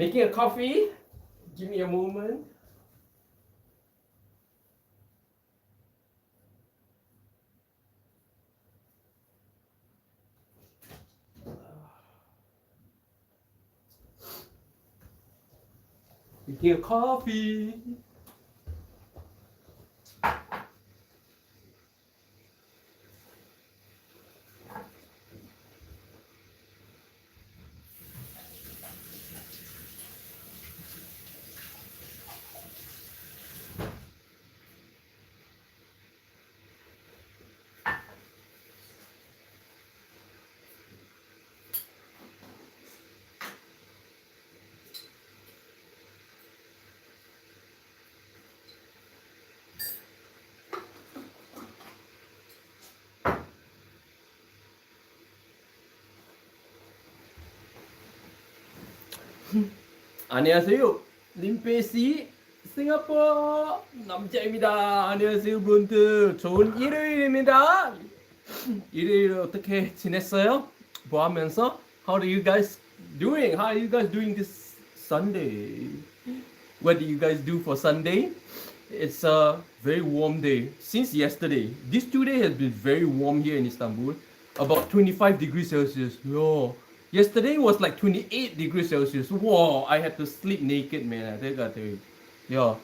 Making a coffee. Give me a moment. Making a coffee. 안녕하세요. 림페시 싱가포르 남자입니다. 안녕하세요, 분들. 좋은 일요일입니다. 일요일 어떻게 지냈어요? 뭐 하면서? How are you guys doing? How are you guys doing this Sunday? What do you guys do for Sunday? It's a very warm day. Since yesterday, this 2 days has been very warm here in Istanbul. About 25 degrees Celsius. Yo. Yesterday was like 28 degrees Celsius. Whoa, I had to sleep naked, man. I gotta tell you. Yeah.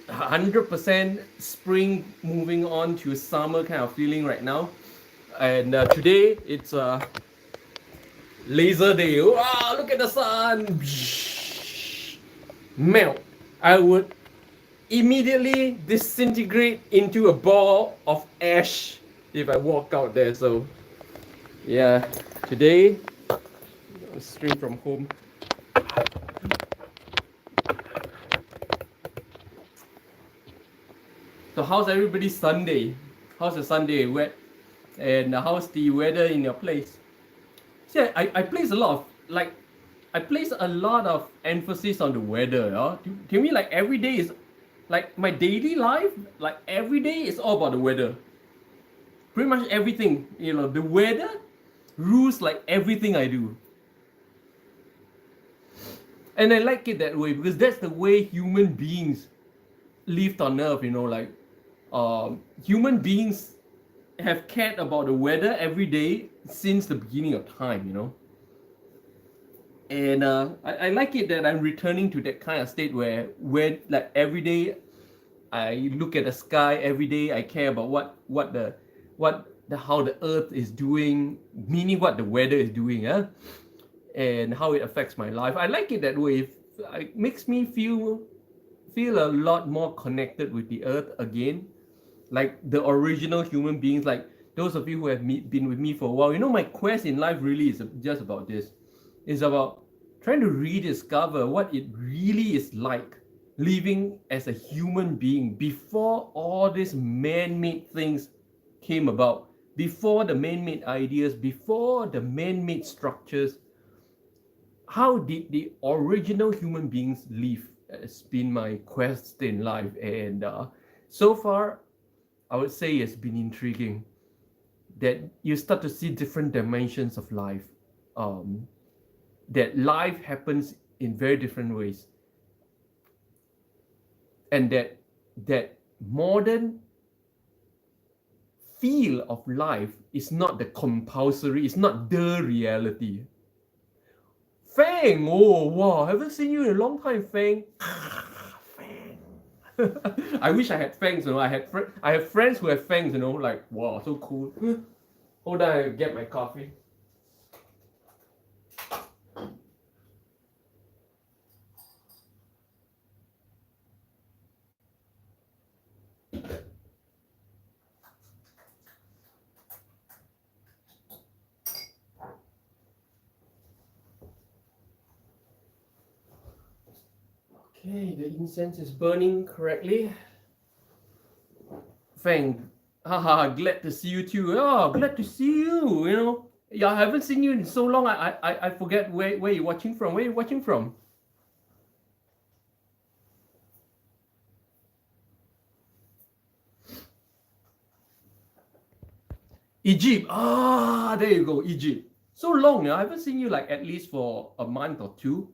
100% spring moving on to summer kind of feeling right now. And today it's a laser day. Wow, look at the sun. Melt. I would immediately disintegrate into a ball of ash if I walk out there. So yeah, today stream from home. So how's everybody's Sunday? How's the Sunday? Wet? And how's the weather in your place? See, I place a lot of emphasis on the weather. To me, like every day is like my daily life. Like every day is all about the weather. Pretty much everything, the weather rules like everything I do. And I like it that way because that's the way human beings lived on earth, human beings have cared about the weather every day since the beginning of time. And I like it that I'm returning to that kind of state where like every day I look at the sky, every day I care about how the earth is doing, meaning what the weather is doing, and how it affects my life. I like it that way. It makes me feel a lot more connected with the earth again, like the original human beings, like those of you who have been with me for a while. My quest in life really is just about this. It's about trying to rediscover what it really is like living as a human being before all these man-made things came about, before the man-made ideas, before the man-made structures. How did the original human beings live? It's been my quest in life, and so far I would say it's been intriguing that you start to see different dimensions of life, that life happens in very different ways, and that modern feel of life is not the compulsory, it's not the reality. Fang, oh wow, haven't seen you in a long time, Fang. Fang. I wish I had fangs, I have friends who have fangs, like wow, so cool. Hold on, I get my coffee. Okay, the incense is burning correctly. Fang, haha, glad to see you too. Oh, glad to see you. Yeah, I haven't seen you in so long. I forget where you're watching from. Where are you watching from? Egypt. There you go, Egypt. So long now. I haven't seen you like at least for a month or two.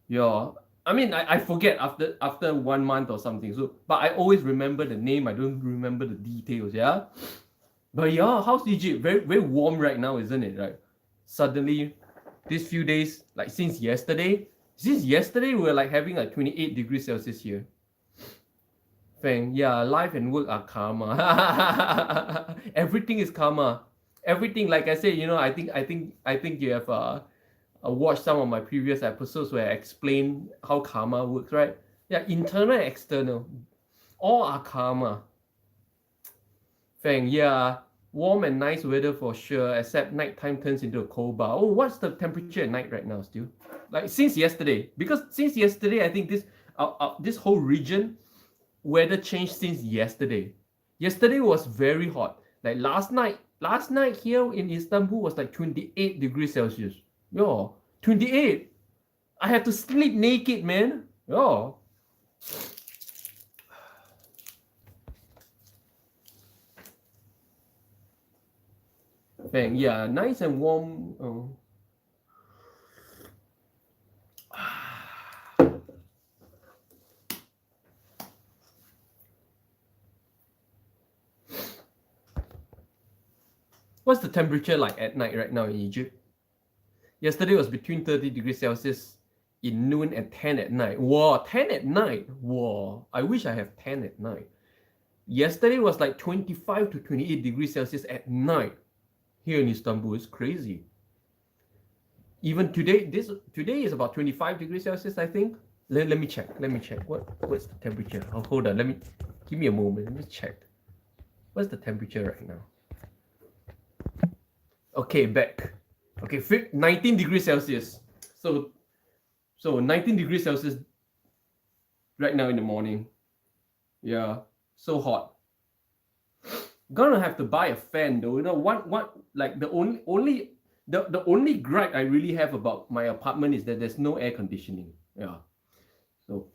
Yeah. I mean, I forget after 1 month or something. So, but I always remember the name. I don't remember the details. Yeah. But yeah, how's Egypt? Very very warm right now, isn't it? Right. Suddenly, these few days, like since yesterday, we were like having like 28 degrees Celsius here. Fang, yeah, life and work are karma. Everything is karma. Everything, like I said, I think you have watched some of my previous episodes where I explain how karma works, right? Yeah, internal and external, all are karma. Fang, yeah, warm and nice weather for sure, except nighttime turns into a cold bar. Oh, what's the temperature at night right now still? Like since yesterday, because since yesterday, I think this whole region weather changed since yesterday. Yesterday was very hot. Like last night here in Istanbul was like 28 degrees Celsius. Yo, 28. I had to sleep naked, man. Yo. Bang, yeah, nice and warm. Oh. What's the temperature like at night right now in Egypt? Yesterday was between 30 degrees Celsius in noon and 10 at night. Whoa, 10 at night. Whoa, I wish I have 10 at night. Yesterday was like 25 to 28 degrees Celsius at night here in Istanbul. It's crazy. Even today, today is about 25 degrees Celsius, I think. Let me check. What's the temperature? Oh, hold on. Give me a moment. Let me check. What's the temperature right now? Okay, back. Okay, 19 degrees Celsius. So 19 degrees Celsius right now in the morning. Yeah, so hot. Gonna have to buy a fan though. You know what like the only gripe I really have about my apartment is that there's no air conditioning. Yeah. So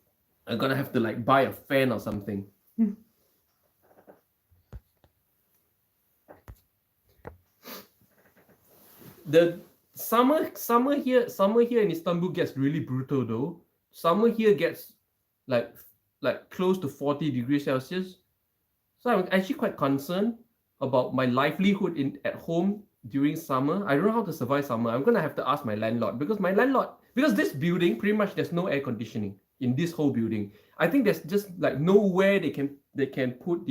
I'm gonna have to like buy a fan or something. The summer here in Istanbul gets really brutal though. Summer here gets like close to 40 degrees Celsius. So I'm actually quite concerned about my livelihood at home during summer. I don't know how to survive summer. I'm gonna have to ask my landlord because this building pretty much there's no air conditioning in this whole building. I think there's just like nowhere they can put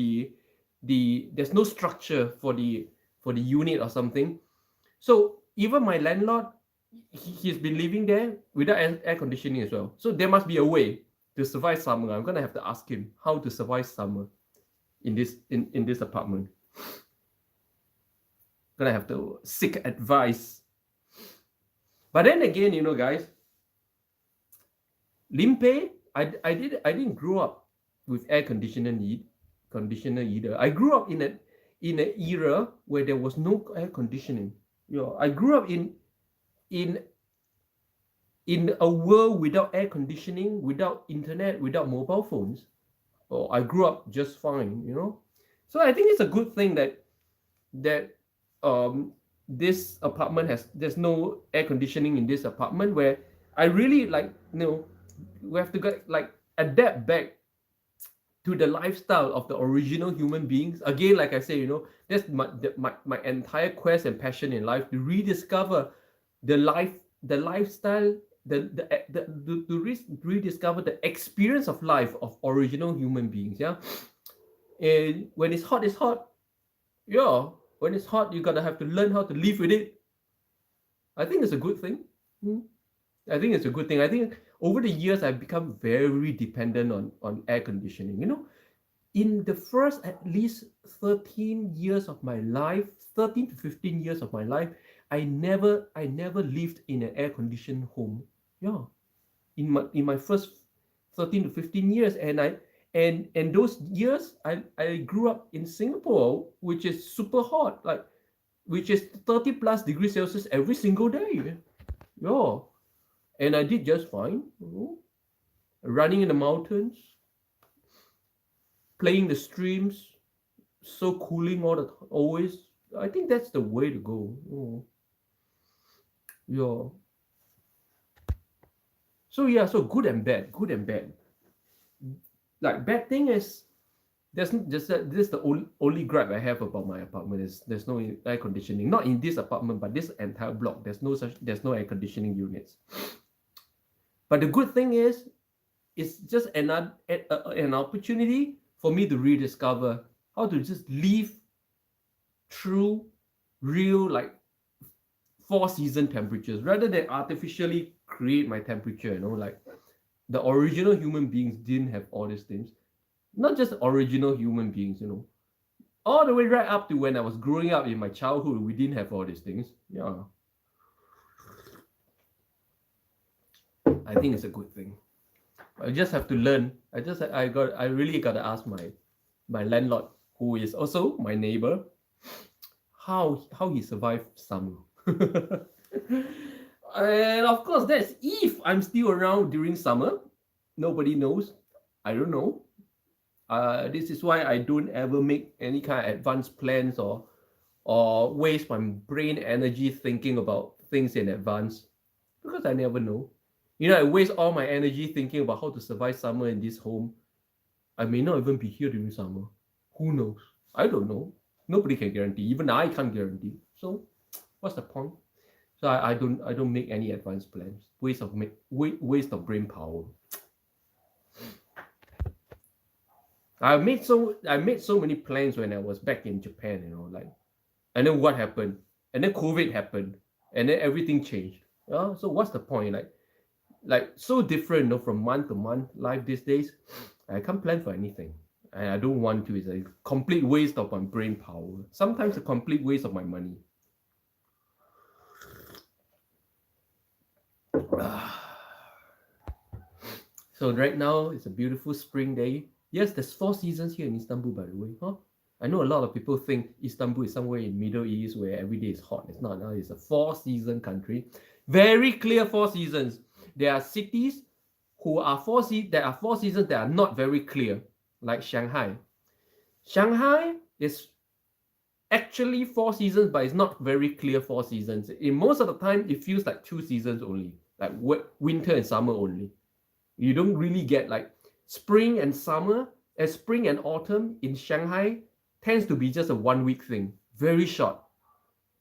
there's no structure for the unit or something. So even my landlord, he's been living there without air conditioning as well. So there must be a way to survive summer. I'm gonna have to ask him how to survive summer in this apartment. Gonna have to seek advice. But then again, guys, Limpeh, I didn't grow up with air conditioner either. I grew up in an era where there was no air conditioning. I grew up in a world without air conditioning, without internet, without mobile phones. I grew up just fine, So I think it's a good thing that this apartment there's no air conditioning in this apartment, where I really we have to adapt back to the lifestyle of the original human beings. Again, like I say, that's my entire quest and passion in life, to rediscover the lifestyle, to rediscover the experience of life of original human beings. Yeah. And when it's hot, it's hot. Yeah. When it's hot, you gotta have to learn how to live with it. I think it's a good thing. I think it's a good thing. I think over the years, I've become very dependent on air conditioning. In the first at least 13 years of my life, 13 to 15 years of my life, I never lived in an air-conditioned home. Yeah. In my first 13 to 15 years, and those years I grew up in Singapore, which is super hot, which is 30 plus degrees Celsius every single day. Yeah. And I did just fine. Running in the mountains, playing the streams, so cooling always. I think that's the way to go. Yeah. So yeah, so good and bad, good and bad. Like bad thing is this is the only gripe I have about my apartment is there's no air conditioning. Not in this apartment, but this entire block. There's no air conditioning units. But the good thing is, it's just an opportunity for me to rediscover how to just live through real like 4 season temperatures rather than artificially create my temperature. Like the original human beings didn't have all these things. Not just original human beings, all the way right up to when I was growing up in my childhood, we didn't have all these things. Yeah, I think it's a good thing. I just have to learn. I really got to ask my landlord, who is also my neighbor, how he survived summer. And of course, that's if I'm still around during summer. Nobody knows. I don't know. This is why I don't ever make any kind of advanced plans or waste my brain energy thinking about things in advance, because I never know. I waste all my energy thinking about how to survive summer in this home. I may not even be here during summer. Who knows? I don't know. Nobody can guarantee. Even I can't guarantee. So, what's the point? So I don't make any advanced plans. Waste of brain power. I made so many plans when I was back in Japan, and then what happened? And then COVID happened, and then everything changed. So what's the point? Like so different, from month to month life these days. I can't plan for anything, and I don't want to. It's a complete waste of my brain power. Sometimes a complete waste of my money. So right now it's a beautiful spring day. Yes, there's 4 seasons here in Istanbul, by the way. I know a lot of people think Istanbul is somewhere in Middle East where every day is hot. It's not. Now it's a 4-season country. Very clear 4 seasons. There are cities there are 4 seasons that are not very clear, like Shanghai. Shanghai is actually 4 seasons, but it's not very clear 4 seasons. In most of the time, it feels like 2 seasons only, like winter and summer only. You don't really get like spring and summer, spring and autumn in Shanghai tends to be just a 1-week thing, very short,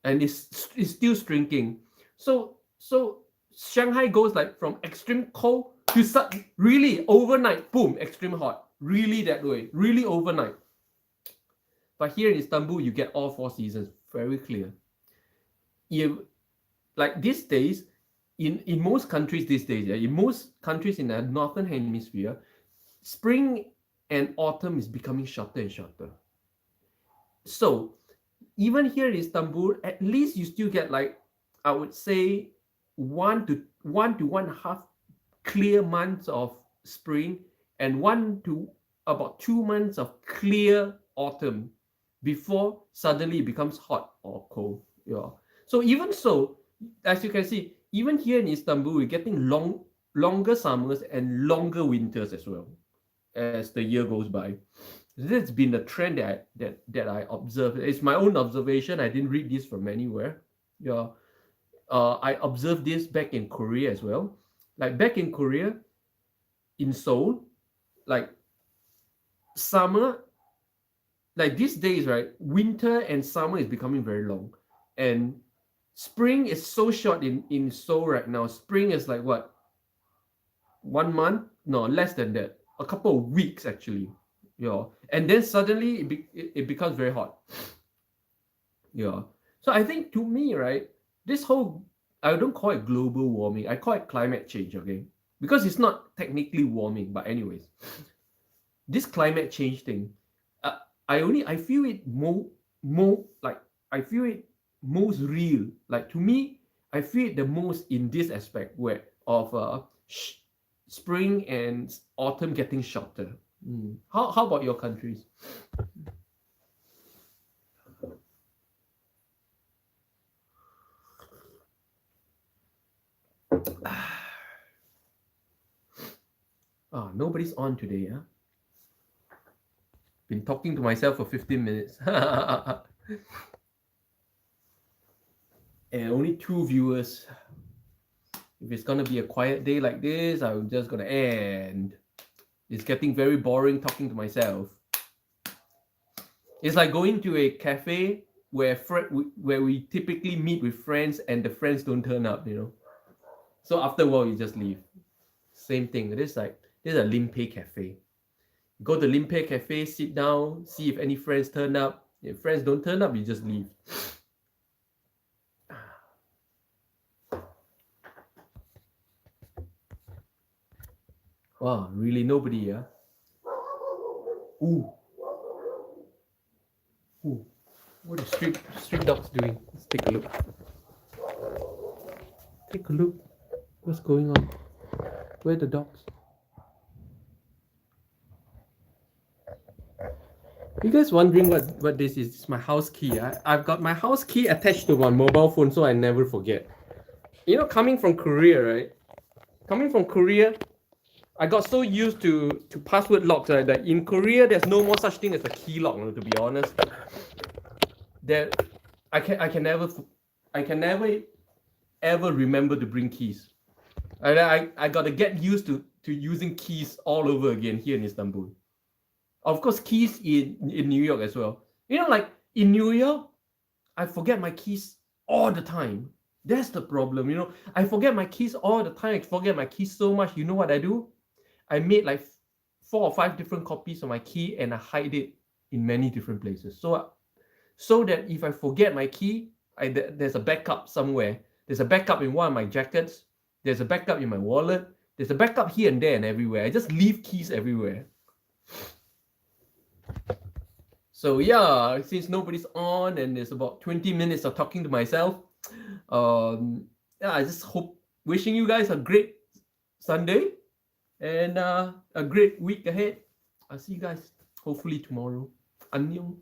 and it's still shrinking. So Shanghai goes like from extreme cold to really overnight, boom, extreme hot, really that way, really overnight. But here in Istanbul, you get all 4 seasons, very clear. Like these days, in most countries these days, in most countries in the northern hemisphere, spring and autumn is becoming shorter and shorter. So even here in Istanbul, at least you still get like, I would say, 1 to 1.5 clear months of spring and 1 to about 2 months of clear autumn before suddenly it becomes hot or cold. So even so, as you can see, even here in Istanbul, we're getting longer summers and longer winters as well as the year goes by. This has been the trend that I observed. It's my own observation. I didn't read this from anywhere. I observed this back in Korea as well. Like back in Korea, in Seoul, like summer, like these days, right? Winter and summer is becoming very long, and spring is so short in Seoul right now. Spring is like what? 1 month? No, less than that. A couple of weeks actually. And then suddenly it becomes very hot. So I think to me, right, this whole, I don't call it global warming, I call it climate change, okay? Because it's not technically warming, but anyways, this climate change thing, I feel it I feel it most real. Like to me, I feel it the most in this aspect where of spring and autumn getting shorter. How about your countries? Nobody's on today, huh? Been talking to myself for 15 minutes. And only 2 viewers. If it's gonna be a quiet day like this, I'm just gonna end. It's getting very boring talking to myself. It's like going to a cafe where we typically meet with friends and the friends don't turn up, you know. So after a while, you just leave. Same thing. This is a Limpeh cafe. Go to Limpeh cafe, sit down, see if any friends turn up. If friends don't turn up, you just leave. Wow, really nobody, yeah? Ooh. Ooh. What are street dogs doing? Let's take a look. Take a look. What's going on? Where are the dogs? You guys wondering what this is? It's my house key. I've got my house key attached to my mobile phone so I never forget. You know, coming from Korea, right? Coming from Korea, I got so used to password locks, right, that in Korea there's no more such thing as a key lock, to be honest. That I can never ever remember to bring keys. I gotta get used to using keys all over again here in Istanbul. Of course, keys in New York as well. You know, like in New York, I forget my keys all the time. That's the problem, you know. I forget my keys all the time. I forget my keys so much. You know what I do? I made like 4 or 5 different copies of my key and I hide it in many different places. So that if I forget my key, there's a backup somewhere. There's a backup in one of my jackets. There's a backup in my wallet. There's a backup here and there and everywhere. I just leave keys everywhere. So yeah, since nobody's on and there's about 20 minutes of talking to myself, yeah, I just wishing you guys a great Sunday and a great week ahead. I'll see you guys hopefully tomorrow. 안녕.